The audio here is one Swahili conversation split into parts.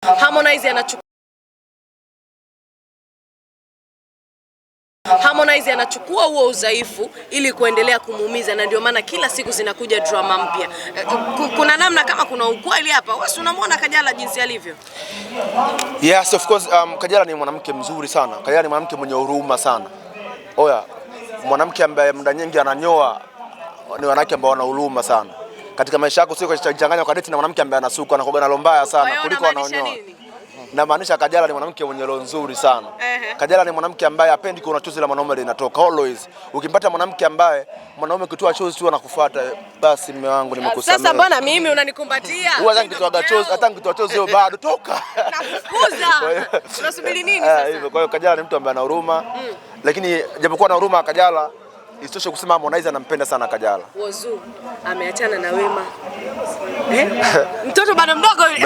Harmonize anachukua huo udhaifu ili kuendelea kumuumiza, na ndio maana kila siku zinakuja drama mpya. Kuna namna kama kuna ukweli hapa. Wewe unamwona Kajala jinsi alivyo? Yes, of course. Kajala ni mwanamke mzuri sana. Kajala ni mwanamke mwenye huruma sana. Oya, mwanamke ambaye muda nyingi ananyoa ni wanawake ambao wana huruma sana. Katika maisha yako sio kuchanganya kwa date na mwanamke ambaye anasuka na kuoga na lombaya sana kuliko anaonyoa. Na maanisha Kajala ni mwanamke mwenye roho nzuri sana. Kajala ni mwanamke ambaye hapendi kuona chozi la mwanaume linatoka always. Ukimpata mwanamke ambaye mwanaume kutoa chozi tu anakufuata, basi mume wangu nimekusamehe. Sasa mbona mimi unanikumbatia? Wewe nikitoa chozi, hata nikitoa chozi hiyo bado toka. Nakufukuza. Unasubiri nini sasa? Hivyo kwa hiyo Kajala ni mtu ambaye ana huruma. Lakini japokuwa na huruma Kajala, isitoshe kusema Harmonize anampenda sana Kajala. Wazuu ameachana na Wema. Mtoto bado mdogo yule.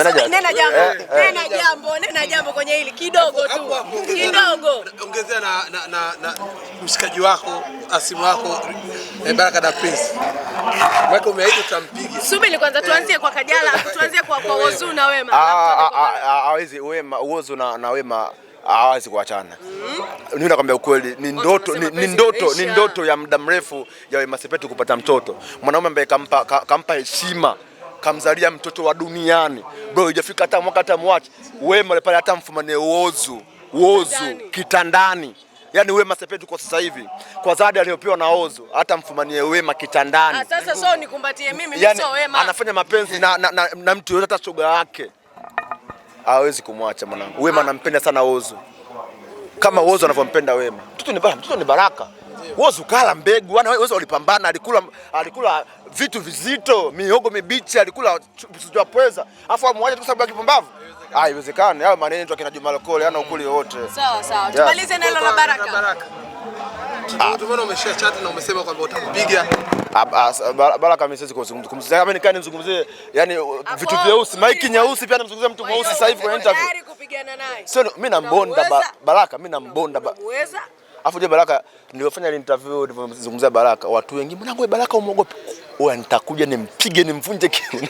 Nena jambo kwenye hili kidogo tu. Kidogo. Ongezea na mshikaji wako, asimu wako Baraka da Prince. Mwaka umeahidi utampiga. Subiri kwanza tuanzie kwa Kajala, tuanzie kwa Wazuu na Wema. Hawezi Wema, Wazuu na Wema hawezi kuachana. Mimi nakwambia ukweli, ni ndoto ya muda mrefu ya Wema Sepetu kupata mtoto. Mwanaume ambaye kampa heshima, kamzalia mtoto wa duniani. Bro, hujafika hata mwaka hata mwache. Wema pale hata mfumanie Wazuu kitandani. Yaani Wema Sepetu kwa sasa hivi kwa zawadi aliyopewa na Wazuu hata mfumanie Wema kitandani. Sasa sio nikumbatie mimi sio Wema. Anafanya mapenzi na mtu yote hata shoga yake. Hawezi kumwacha mwanangu. Wema anampenda sana Wazuu. Kama Wazuu anavyompenda Wema. Mtoto ni baraka. Wazuu kala mbegu, Wazuu alipambana, alikula vitu vizito, mihogo mibichi, alikula sijua pweza. Afu amwache tu sababu ya kipumbavu. Haiwezekani. Hayo maneno tu akina Juma Lokole hana ukuli wote. Sawa. Tumalize neno la Baraka. Tumeona umeshare chat na umesema kwamba utampiga. Baraka mimi siwezi kuzungumzia. Kama nikaa nimzungumzie, yani vitu vyeusi, maiki nyeusi pia namzungumzia mtu mweusi sasa hivi kwa interview. Tayari kupigana naye. Sio mimi nambonda Baraka, mimi nambonda. Afu je Baraka nilifanya interview nilizungumzia Baraka. Watu wengi mwanangu Baraka umeogopa. Wewe nitakuja nimpige nimvunje kiuno.